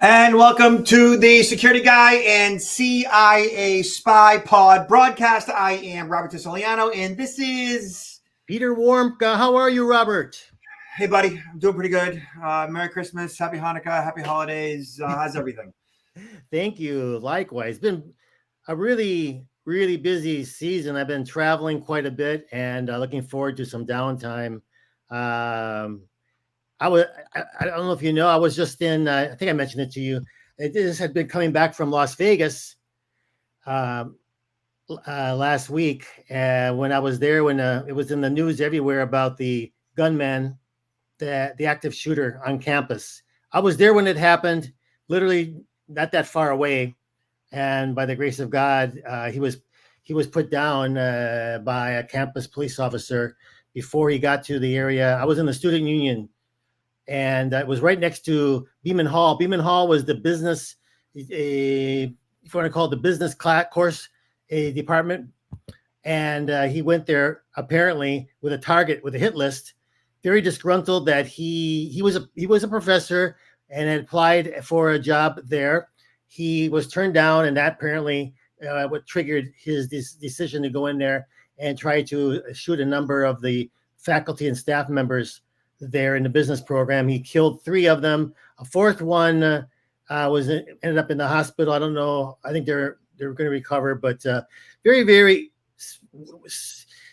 And welcome to the Security Guy and CIA Spy Pod broadcast. I am Robert Tessoliano, and this is Peter Warmka. How are you, Robert? Hey, buddy. I'm doing pretty good. Merry Christmas, Happy Hanukkah, Happy Holidays. How's everything? Thank you. Likewise. It's been a really busy season. I've been traveling quite a bit and looking forward to some downtime. I don't know if you know, I was just in, I think I mentioned it to you. I just had been coming back from Las Vegas last week. When I was there, when it was in the news everywhere about the gunman, the active shooter on campus. I was there when it happened, literally not that far away. And by the grace of God, he was put down by a campus police officer before he got to the area. I was in the student union, and it was right next to Beeman Hall. Beeman Hall was the business, if you want to call it the business course department. And he went there apparently with a target, with a hit list, very disgruntled that he was a professor and had applied for a job there. He was turned down, and that apparently what triggered his decision to go in there and try to shoot a number of the faculty and staff members there in the business program. He killed 3 of them. A 4th one ended up in the hospital. I don't know. I think they're going to recover, but very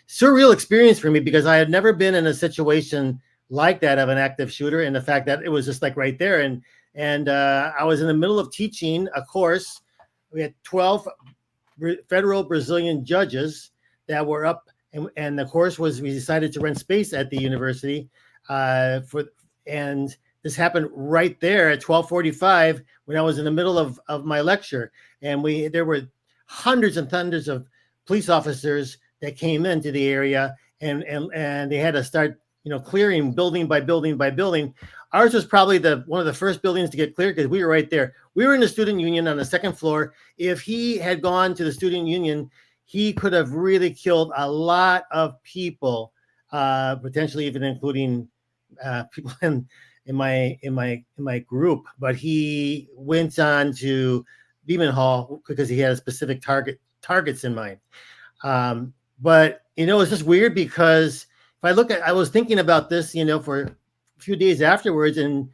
surreal experience for me, because I had never been in a situation like that of an active shooter, and the fact that it was just like right there. And I was in the middle of teaching a course. We had 12 federal Brazilian judges that were up, and the course we decided to rent space at the university and this happened right there at 12:45 when I was in the middle of my lecture. And there were hundreds and hundreds of police officers that came into the area, and they had to start, clearing building by building by building. Ours was probably one of the first buildings to get cleared, because we were right there. We were in the student union on the 2nd floor. If he had gone to the student union, he could have really killed a lot of people, potentially even including people in my group. But he went on to Beeman Hall because he had a specific targets in mind. But it's just weird, because if I was thinking about this, for a few days afterwards, and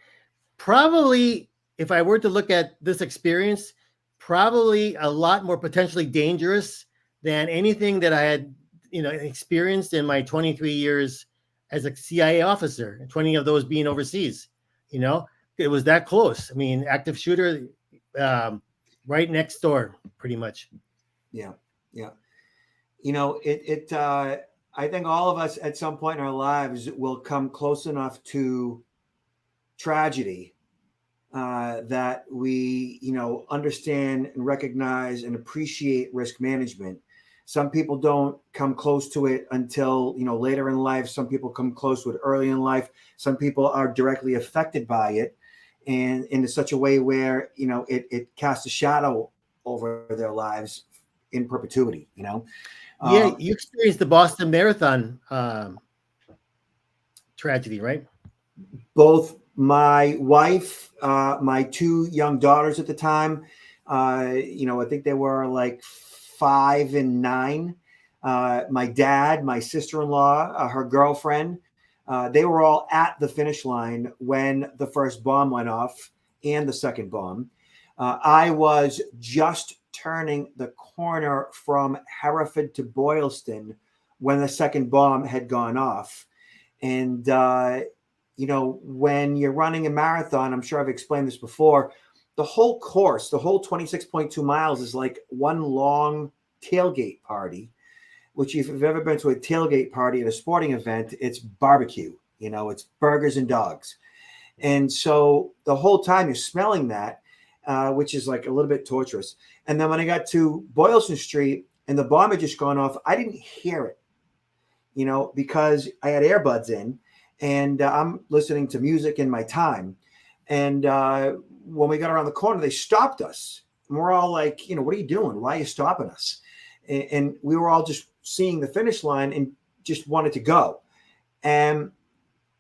probably if I were to look at this experience, probably a lot more potentially dangerous than anything that I had, experienced in my 23 years as a CIA officer, 20 of those being overseas. It was that close. I mean, active shooter, right next door, pretty much. Yeah. I think all of us at some point in our lives will come close enough to tragedy that we, understand and recognize and appreciate risk management. Some people don't come close to it until, later in life. Some people come close to it early in life. Some people are directly affected by it, and in such a way where, it casts a shadow over their lives in perpetuity, Yeah, you experienced the Boston Marathon tragedy, right? Both my wife, my 2 young daughters at the time, I think they were like 5 and 9. My dad, my sister-in-law, her girlfriend, they were all at the finish line when the first bomb went off and the second bomb. I was just turning the corner from Hereford to Boylston when the second bomb had gone off. And, when you're running a marathon, I'm sure I've explained this before, the whole course, the whole 26.2 miles is like one long tailgate party, which if you've ever been to a tailgate party at a sporting event, it's barbecue, it's burgers and dogs. And so the whole time you're smelling that, which is like a little bit torturous. And then when I got to Boylston Street and the bomb had just gone off, I didn't hear it, because I had earbuds in and I'm listening to music in my time. And when we got around the corner, they stopped us. And we're all like, what are you doing? Why are you stopping us? And we were all just seeing the finish line and just wanted to go. And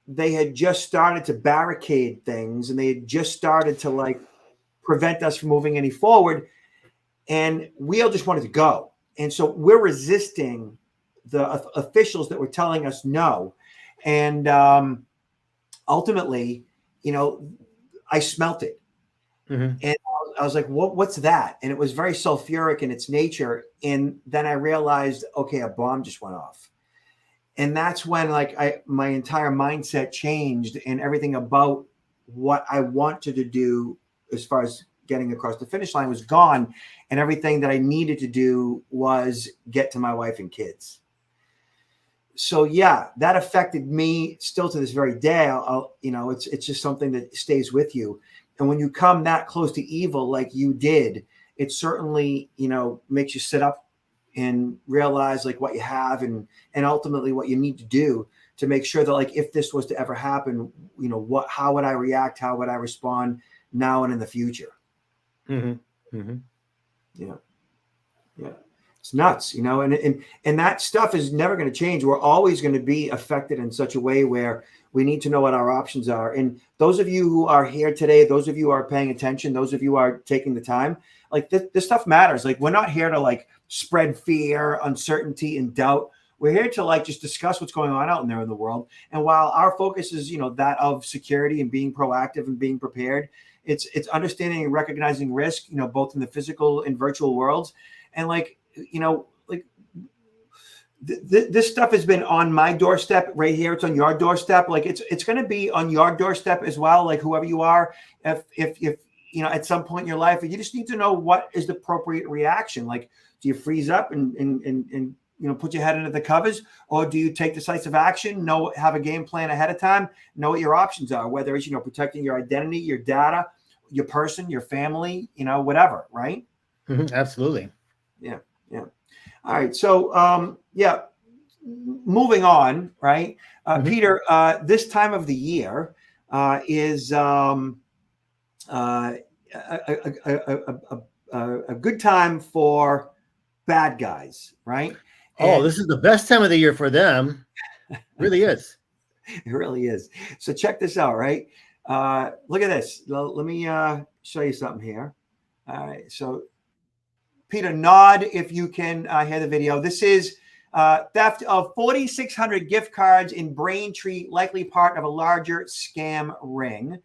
they had just started to barricade things, and they had just started to prevent us from moving any forward. And we all just wanted to go. And so we're resisting the officials that were telling us no. And ultimately, I smelt it. Mm-hmm. And I was like, what's that? And it was very sulfuric in its nature. And then I realized, okay, a bomb just went off. And that's when my entire mindset changed, and everything about what I wanted to do as far as getting across the finish line was gone. And everything that I needed to do was get to my wife and kids. So yeah, that affected me still to this very day. It's just something that stays with you. And when you come that close to evil, like you did, it certainly, makes you sit up and realize like what you have and ultimately what you need to do to make sure that like, if this was to ever happen, how would I react? How would I respond now and in the future? Mm-hmm. Mm-hmm. Yeah. It's nuts, and that stuff is never going to change. We're always going to be affected in such a way where we need to know what our options are. And those of you who are here today, those of you who are paying attention, those of you who are taking the time, like this stuff matters. Like, we're not here to like spread fear, uncertainty, and doubt. We're here to like just discuss what's going on out there in the world. And while our focus is, that of security and being proactive and being prepared, it's understanding and recognizing risk, both in the physical and virtual worlds. And this stuff has been on my doorstep right here. It's on your doorstep. Like it's going to be on your doorstep as well. Like whoever you are, if at some point in your life, you just need to know what is the appropriate reaction. Like, do you freeze up and put your head into the covers, or do you take decisive action? Have a game plan ahead of time. Know what your options are, whether it's protecting your identity, your data, your person, your family, whatever. Right? Mm-hmm. Absolutely. Yeah. All right. So, moving on, right? Mm-hmm. Peter, this time of the year is a good time for bad guys, right? Oh, this is the best time of the year for them. Really is. It really is. So check this out, right? Look at this. Let me show you something here. All right. So Peter, nod if you can hear the video. This is theft of 4,600 gift cards in Braintree, likely part of a larger scam ring.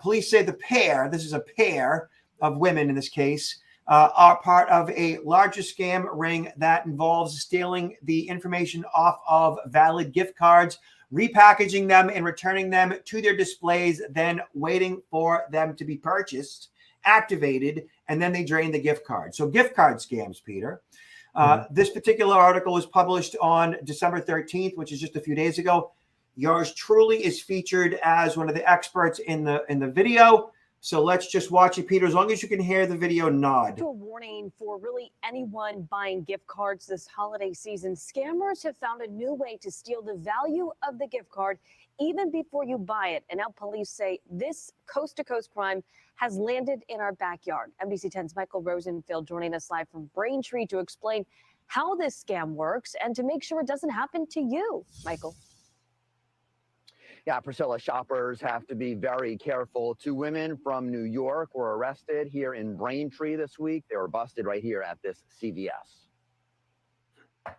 Police say the pair, this is a pair of women in this case, are part of a larger scam ring that involves stealing the information off of valid gift cards, repackaging them and returning them to their displays, then waiting for them to be purchased, activated, and then they drain the gift card. So gift card scams, Peter. This particular article was published on December 13th, which is just a few days ago. Yours truly is featured as one of the experts in the video. So let's just watch it, Peter. As long as you can hear the video, nod. A warning for really anyone buying gift cards this holiday season. Scammers have found a new way to steal the value of the gift card even before you buy it. And now police say this coast-to-coast crime has landed in our backyard. NBC 10's Michael Rosenfield joining us live from Braintree to explain how this scam works and to make sure it doesn't happen to you. Michael. Yeah, Priscilla, shoppers have to be very careful. 2 women from New York were arrested here in Braintree this week. They were busted right here at this CVS.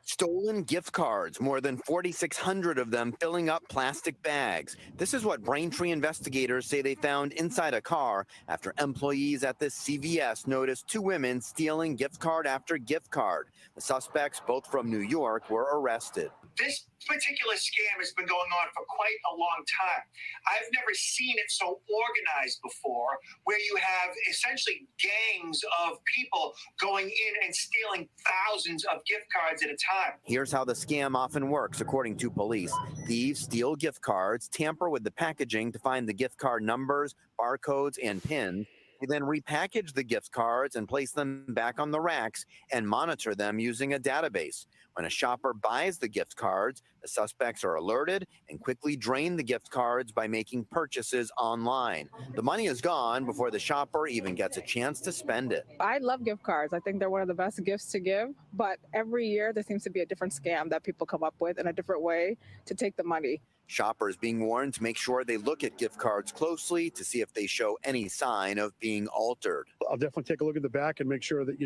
Stolen gift cards, more than 4,600 of them filling up plastic bags. This is what Braintree investigators say they found inside a car after employees at this CVS noticed 2 women stealing gift card after gift card. The suspects, both from New York, were arrested. This particular scam has been going on for quite a long time. I've never seen it so organized before, where you have essentially gangs of people going in and stealing thousands of gift cards at a time. Here's how the scam often works, according to police. Thieves steal gift cards, tamper with the packaging to find the gift card numbers, barcodes, and pins. They then repackage the gift cards and place them back on the racks and monitor them using a database. When a shopper buys the gift cards, the suspects are alerted and quickly drain the gift cards by making purchases online. The money is gone before the shopper even gets a chance to spend it. I love gift cards. I think they're one of the best gifts to give, but every year there seems to be a different scam that people come up with in a different way to take the money. Shoppers being warned to make sure they look at gift cards closely to see if they show any sign of being altered. I'll definitely take a look at the back and make sure that,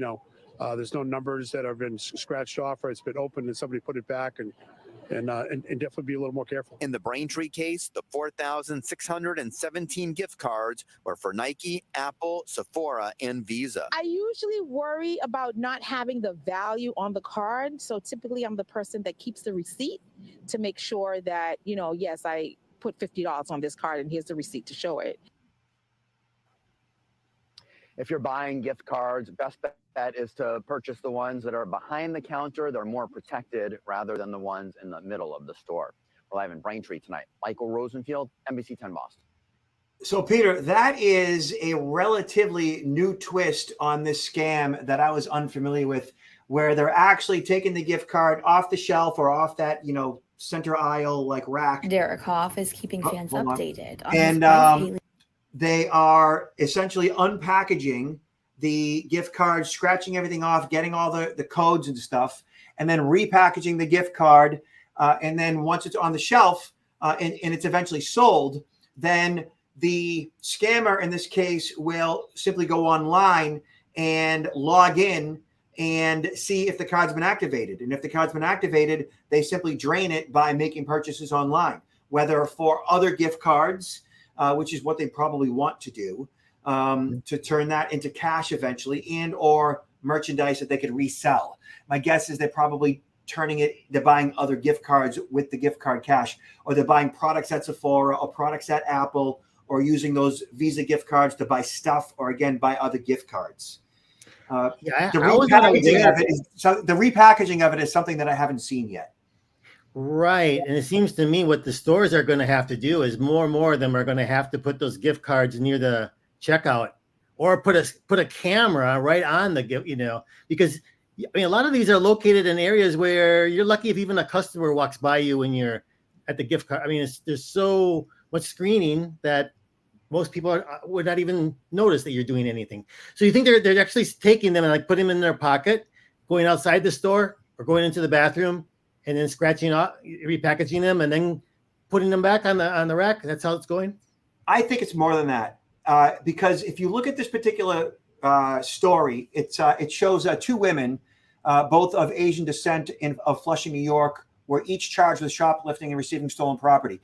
there's no numbers that have been scratched off or it's been opened and somebody put it back, and definitely be a little more careful. In the Braintree case, the 4,617 gift cards were for Nike, Apple, Sephora, and Visa. I usually worry about not having the value on the card. So typically I'm the person that keeps the receipt to make sure that, yes, I put $50 on this card and here's the receipt to show it. If you're buying gift cards, best bet is to purchase the ones that are behind the counter. They're more protected rather than the ones in the middle of the store. We're live in Braintree tonight. Michael Rosenfield, NBC 10 Boston. So, Peter, that is a relatively new twist on this scam that I was unfamiliar with, where they're actually taking the gift card off the shelf or off that, center aisle like rack. Derek Hoff is keeping fans updated. And they are essentially unpackaging the gift card, scratching everything off, getting all the codes and stuff, and then repackaging the gift card. And then once it's on the shelf and it's eventually sold, then the scammer in this case will simply go online and log in and see if the card's been activated. And if the card's been activated, they simply drain it by making purchases online, whether for other gift cards, which is what they probably want to do, to turn that into cash eventually, and or merchandise that they could resell. My guess is they're probably they're buying other gift cards with the gift card cash, or they're buying products at Sephora or products at Apple, or using those Visa gift cards to buy stuff, or again, buy other gift cards. The repackaging of it is something that I haven't seen yet. Right. And it seems to me what the stores are going to have to do is more and more of them are going to have to put those gift cards near the checkout, or put a camera right on the gift, because a lot of these are located in areas where you're lucky if even a customer walks by you when you're at the gift card. There's so much screening that most people would not even notice that you're doing anything. So you think they're actually taking them and putting them in their pocket, going outside the store or going into the bathroom, and then scratching off, repackaging them, and then putting them back on the rack? That's how it's going? I think it's more than that. Because if you look at this particular story, it shows two women, both of Asian descent of Flushing, New York, were each charged with shoplifting and receiving stolen property.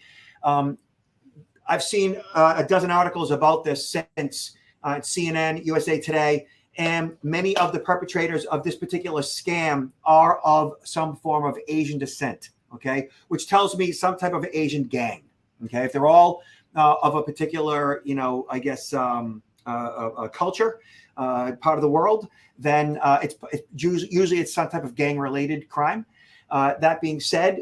I've seen a dozen articles about this since CNN, USA Today, and many of the perpetrators of this particular scam are of some form of Asian descent, okay, which tells me some type of Asian gang, okay? If they're all of a particular, I guess, a culture, part of the world, then it's usually it's some type of gang-related crime. That being said,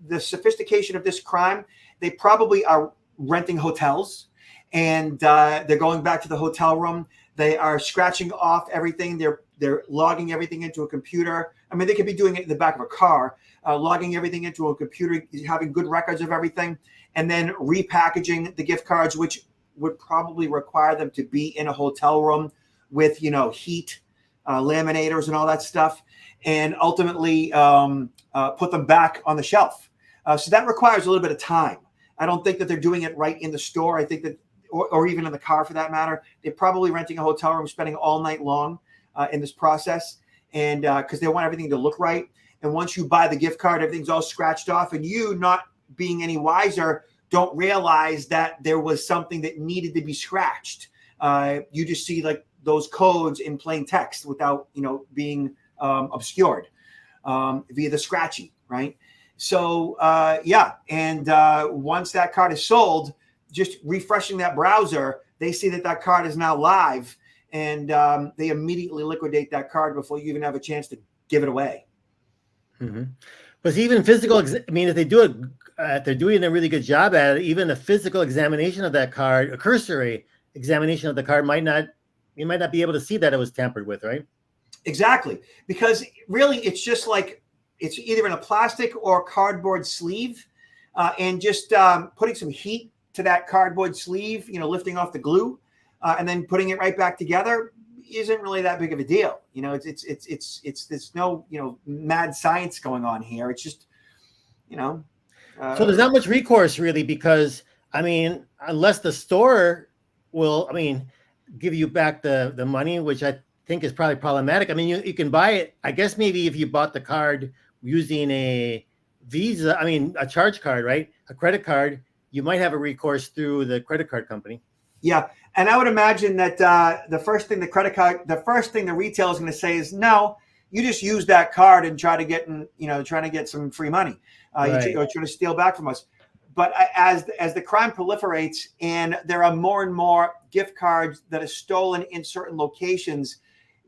the sophistication of this crime, they probably are renting hotels, and they're going back to the hotel room. They are scratching off everything. They're logging everything into a computer. They could be doing it in the back of a car, logging everything into a computer, having good records of everything, and then repackaging the gift cards, which would probably require them to be in a hotel room with, heat, laminators and all that stuff, and ultimately put them back on the shelf. So that requires a little bit of time. I don't think that they're doing it right in the store. I think that, or even in the car for that matter, they're probably renting a hotel room, spending all night long in this process, and because they want everything to look right. And once you buy the gift card, everything's all scratched off, and you, not being any wiser, don't realize that there was something that needed to be scratched. You just see those codes in plain text without, being obscured via the scratchy, right? So, and once that card is sold, just refreshing that browser, they see that card is now live, and they immediately liquidate that card before you even have a chance to give it away. Mm-hmm. But even physical, if they do it, they're doing a really good job at it. Even a physical examination of that card, a cursory examination of the card, you might not be able to see that it was tampered with, right? Exactly, because really, it's just it's either in a plastic or cardboard sleeve, and just putting some heat to that cardboard sleeve, lifting off the glue, and then putting it right back together isn't really that big of a deal. It's there's no mad science going on here. It's just you know. So there's not much recourse really, because I mean, unless the store will, I mean, give you back the money, which I think is probably problematic. I mean, you can buy it. I guess maybe if you bought the card using a Visa, I mean, a charge card, right? A credit card, you might have a recourse through the credit card company. Yeah, and I would imagine that the first thing the retail is going to say is, no, you just use that card and trying to get some free money. Right. You're trying to steal back from us. But as the crime proliferates and there are more and more gift cards that are stolen in certain locations,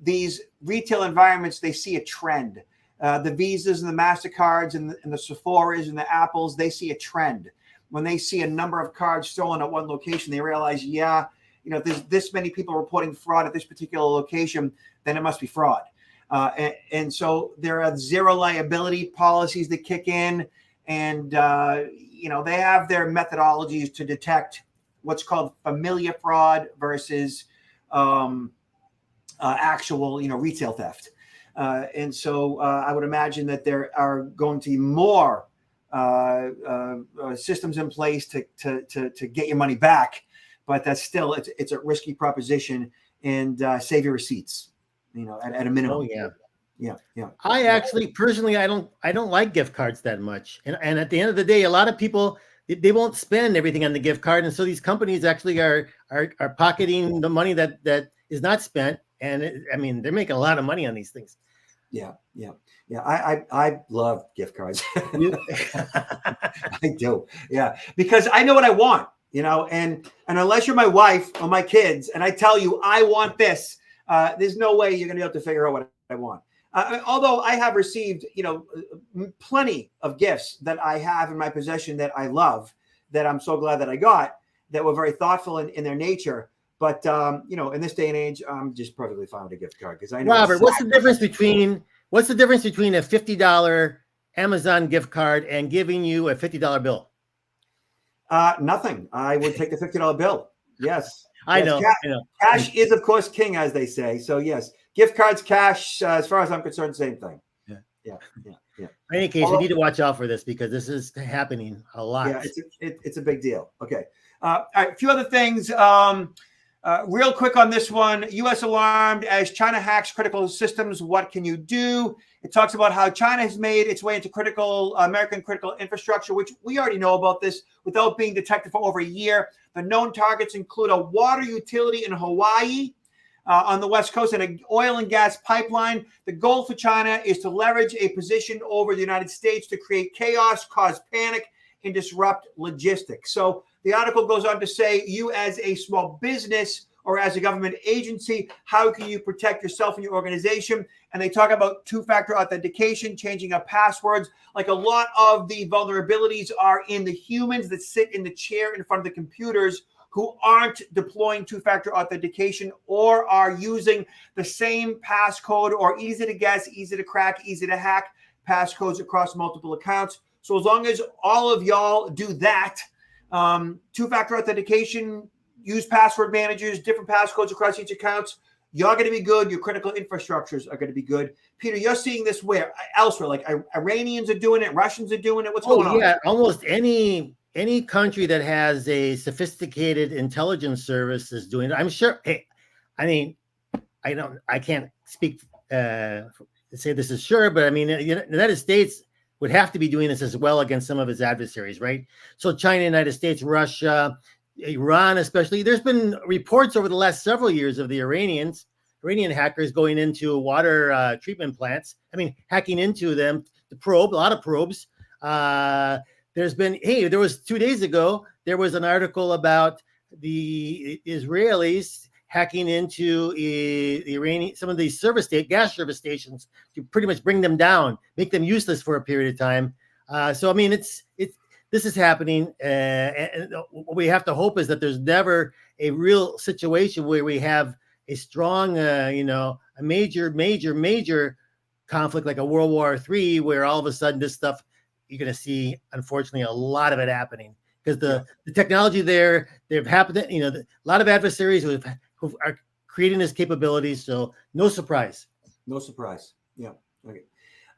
these retail environments, they see a trend. The Visas and the MasterCards and the Sephoras and the Apples, they see a trend. When they see a number of cards stolen at one location, they realize, if there's this many people reporting fraud at this particular location, then it must be fraud. And so there are zero liability policies that kick in, and they have their methodologies to detect what's called familiar fraud versus actual, retail theft. And so I would imagine that there are going to be more systems in place to get your money back, but that's still it's a risky proposition, and save your receipts, at a minimum. Oh yeah. I actually personally, I don't like gift cards that much, and at the end of the day, a lot of people, they won't spend everything on the gift card, and so these companies actually are pocketing the money that is not spent, and they're making a lot of money on these things. Yeah. I love gift cards. I do. Yeah, because I know what I want, and unless you're my wife or my kids, and I tell you I want this, there's no way you're going to be able to figure out what I want. Although I have received, plenty of gifts that I have in my possession that I love, that I'm so glad that I got, that were very thoughtful in their nature. But in this day and age, I'm just perfectly fine with a gift card, because I know. Robert, what's the difference between a $50 Amazon gift card and giving you a $50 bill? Nothing. I would take the $50 bill. Yes. I know. Cash is, of course, king, as they say. So yes, gift cards, cash, as far as I'm concerned, same thing. Yeah. In any case, we need to watch out for this, because this is happening a lot. Yeah, it's a big deal. Okay. All right, a few other things. Real quick on this one, U.S. alarmed as China hacks critical systems. What can you do? It talks about how China has made its way into American critical infrastructure, which we already know about this, without being detected for over a year. The known targets include a water utility in Hawaii on the West Coast and an oil and gas pipeline. The goal for China is to leverage a position over the United States to create chaos, cause panic, and disrupt logistics. So the article goes on to say, you as a small business or as a government agency, how can you protect yourself and your organization? And they talk about two-factor authentication, changing up passwords. Like, a lot of the vulnerabilities are in the humans that sit in the chair in front of the computers, who aren't deploying two-factor authentication or are using the same passcode or easy to guess, easy to crack, easy to hack passcodes across multiple accounts. So as long as all of y'all do that, two-factor authentication, use password managers, different passcodes across each account, you're going to be good. Your critical infrastructures are going to be good. Peter, you're seeing this where elsewhere? Like Iranians are doing it, Russians are doing it. What's going on? Yeah, almost any country that has a sophisticated intelligence service is doing it. I'm sure. Hey, I can't speak to say this is sure, but the United States would have to be doing this as well against some of its adversaries, right? So China, United States, Russia, Iran especially. There's been reports over the last several years of the Iranian hackers going into water treatment plants. Hacking into them to probe, a lot of probes. There was 2 days ago, there was an article about the Israelis hacking into the Iranian, some of these gas service stations, to pretty much bring them down, make them useless for a period of time. This is happening, and what we have to hope is that there's never a real situation where we have a strong, a major conflict like a World War III, where all of a sudden this stuff, you're going to see, unfortunately, a lot of it happening, because the technology there, they've happened. A lot of adversaries who are creating this capabilities. So no surprise. No surprise. Yeah. Okay.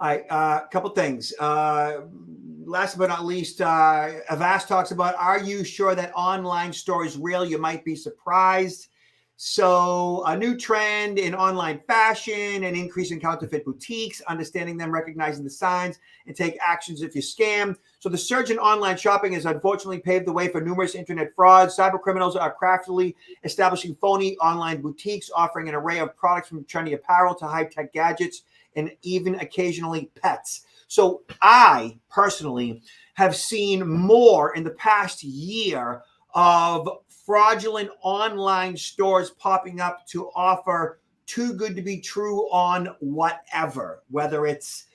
All right, a couple things. Last but not least, Avast talks about, are you sure that online store is real? You might be surprised. So a new trend in online fashion, an increase in counterfeit boutiques, understanding them, recognizing the signs, and take actions if you scam. So the surge in online shopping has unfortunately paved the way for numerous internet frauds. Cyber criminals are craftily establishing phony online boutiques, offering an array of products from trendy apparel to high-tech gadgets, and even occasionally pets. So I personally have seen more in the past year of fraudulent online stores popping up to offer too good to be true on whatever, whether it's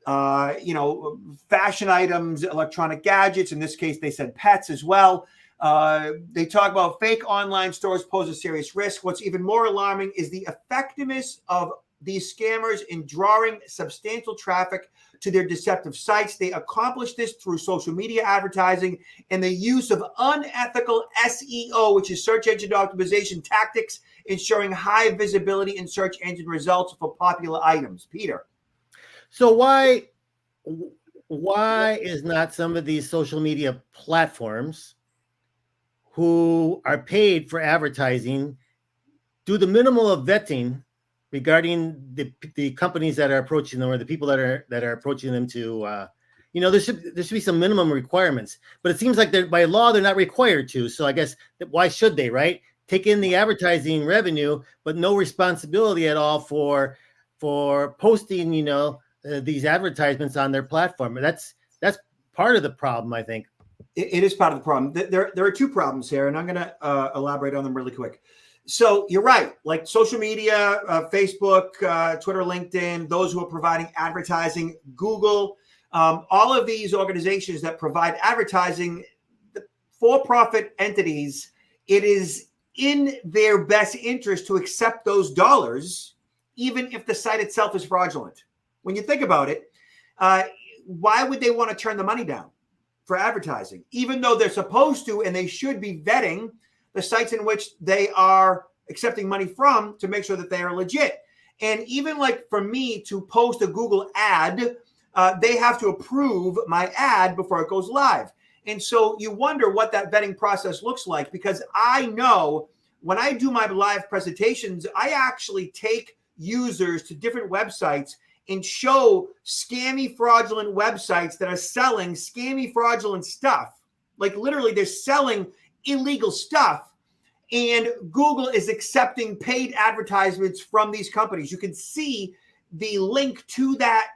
fashion items, electronic gadgets. In this case, they said pets as well. They talk about fake online stores pose a serious risk. What's even more alarming is the effectiveness of these scammers in drawing substantial traffic to their deceptive sites. They accomplish this through social media advertising and the use of unethical SEO, which is search engine optimization tactics, ensuring high visibility in search engine results for popular items. Peter. So why is not some of these social media platforms who are paid for advertising do the minimal of vetting regarding the companies that are approaching them, or the people that are approaching them to, there should be some minimum requirements, but it seems like by law they're not required to. So I guess why should they, right? Take in the advertising revenue, but no responsibility at all for posting, these advertisements on their platform. That's part of the problem, I think. It is part of the problem. There are two problems here, and I'm going to elaborate on them really quick. So you're right, like social media, Facebook, Twitter, LinkedIn, those who are providing advertising, Google, all of these organizations that provide advertising, for-profit entities, it is in their best interest to accept those dollars, even if the site itself is fraudulent. When you think about it, why would they want to turn the money down for advertising, even though they're supposed to and they should be vetting the sites in which they are accepting money from to make sure that they are legit? And even like for me to post a Google ad, they have to approve my ad before it goes live. And so you wonder what that vetting process looks like, because I know when I do my live presentations, I actually take users to different websites and show scammy, fraudulent websites that are selling scammy, fraudulent stuff. Like literally they're selling illegal stuff, and Google is accepting paid advertisements from these companies. You can see the link to that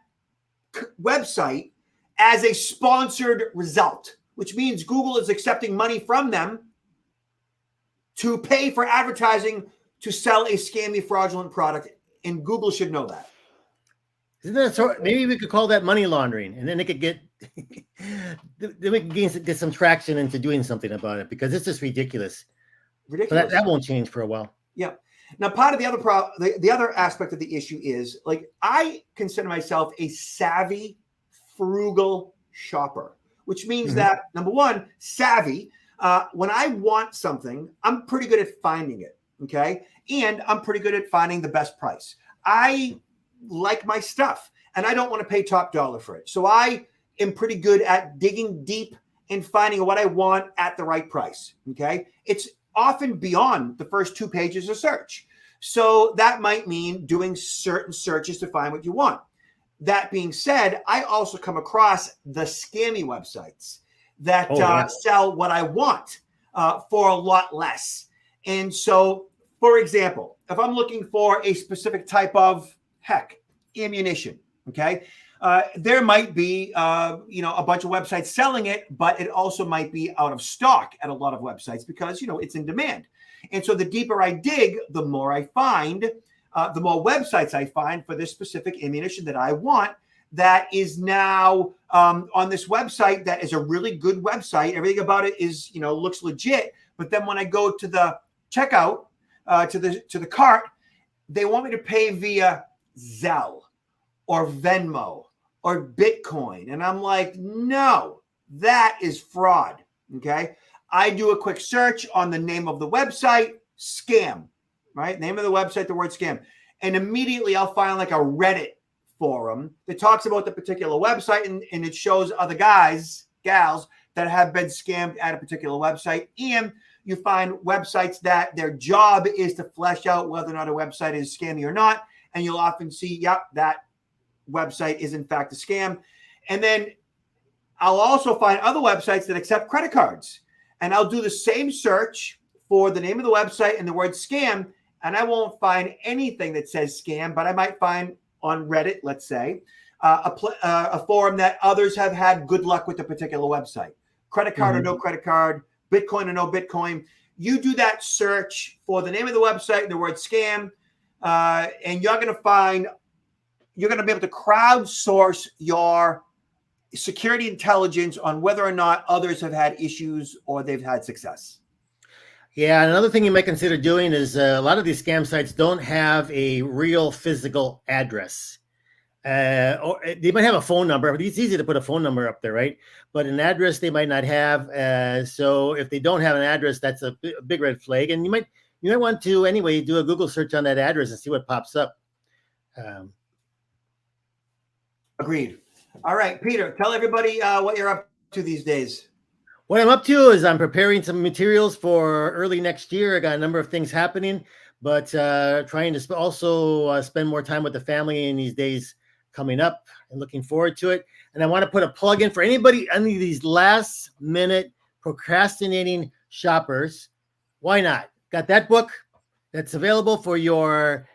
website as a sponsored result, which means Google is accepting money from them to pay for advertising to sell a scammy, fraudulent product, and Google should know that. Isn't that so? Maybe we could call that money laundering, and then they could get then we can get some traction into doing something about it, because it's just ridiculous. But that won't change for a while. Yeah. Now, part of the other the other aspect of the issue is, like, I consider myself a savvy, frugal shopper, which means that, number one, savvy. When I want something, I'm pretty good at finding it. Okay. And I'm pretty good at finding the best price. I like my stuff and I don't want to pay top dollar for it. So I am pretty good at digging deep and finding what I want at the right price. Okay. It's often beyond the first 2 pages of search. So that might mean doing certain searches to find what you want. That being said, I also come across the scammy websites that sell what I want for a lot less. And so, for example, if I'm looking for a specific type of ammunition, okay, there might be a bunch of websites selling it, but it also might be out of stock at a lot of websites because it's in demand. And so the deeper I dig, the more I find, the more websites I find for this specific ammunition that I want, that is now on this website that is a really good website. Everything about it is, looks legit. But then when I go to the checkout, to the cart, they want me to pay via Zelle or Venmo or Bitcoin. And I'm like, no, that is fraud. Okay. I do a quick search on the name of the website, scam, right? Name of the website, the word scam. And immediately I'll find like a Reddit forum that talks about the particular website, and it shows other guys, gals that have been scammed at a particular website. And you find websites that their job is to flesh out whether or not a website is scammy or not. And you'll often see, yep, that website is in fact a scam. And then I'll also find other websites that accept credit cards. And I'll do the same search for the name of the website and the word scam, and I won't find anything that says scam, but I might find on Reddit, let's say, a forum that others have had good luck with the particular website. Credit card or no credit card, Bitcoin or no Bitcoin. You do that search for the name of the website and the word scam, and you're going to be able to crowdsource your security intelligence on whether or not others have had issues or they've had success. Yeah, another thing you might consider doing is a lot of these scam sites don't have a real physical address. Or they might have a phone number, but it's easy to put a phone number up there, right? But an address they might not have. So if they don't have an address, that's a big red flag. And you might want to anyway do a Google search on that address and see what pops up. Agreed. All right, Peter, tell everybody what you're up to these days. What I'm up to is I'm preparing some materials for early next year. I got a number of things happening, but trying to also spend more time with the family in these days coming up and looking forward to it. And I want to put a plug in for any of these last minute procrastinating shoppers. Why not? Got that book that's available for your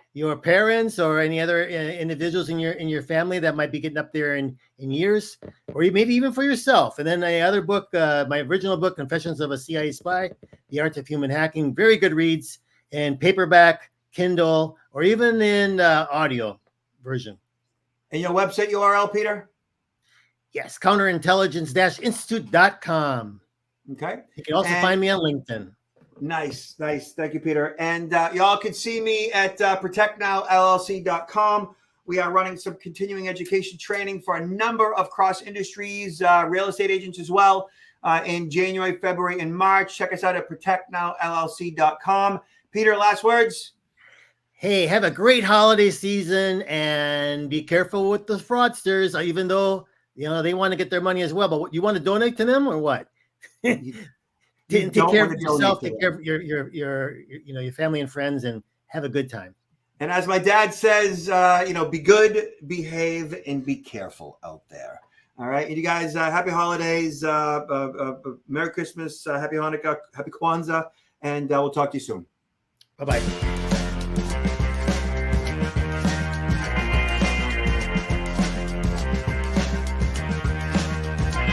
parents or any other individuals in your family that might be getting up there in years, or maybe even for yourself. And then the other book, my original book, Confessions of a CIA Spy, The Art of Human Hacking, very good reads in paperback, Kindle, or even in audio version. And your website URL, Peter? Yes, counterintelligence-institute.com. Okay. You can also find me on LinkedIn. Nice. Thank you, Peter. And y'all can see me at protectnowllc.com. We are running some continuing education training for a number of cross industries, real estate agents as well, in January, February, and March. Check us out at protectnowllc.com. Peter, last words? Hey, have a great holiday season and be careful with the fraudsters, even though, they want to get their money as well. But you want to donate to them or what? Take care of yourself, take care of your family and friends, and have a good time. And as my dad says, be good, behave, and be careful out there. All right. And you guys, happy holidays, Merry Christmas, Happy Hanukkah, Happy Kwanzaa, and we'll talk to you soon. Bye-bye.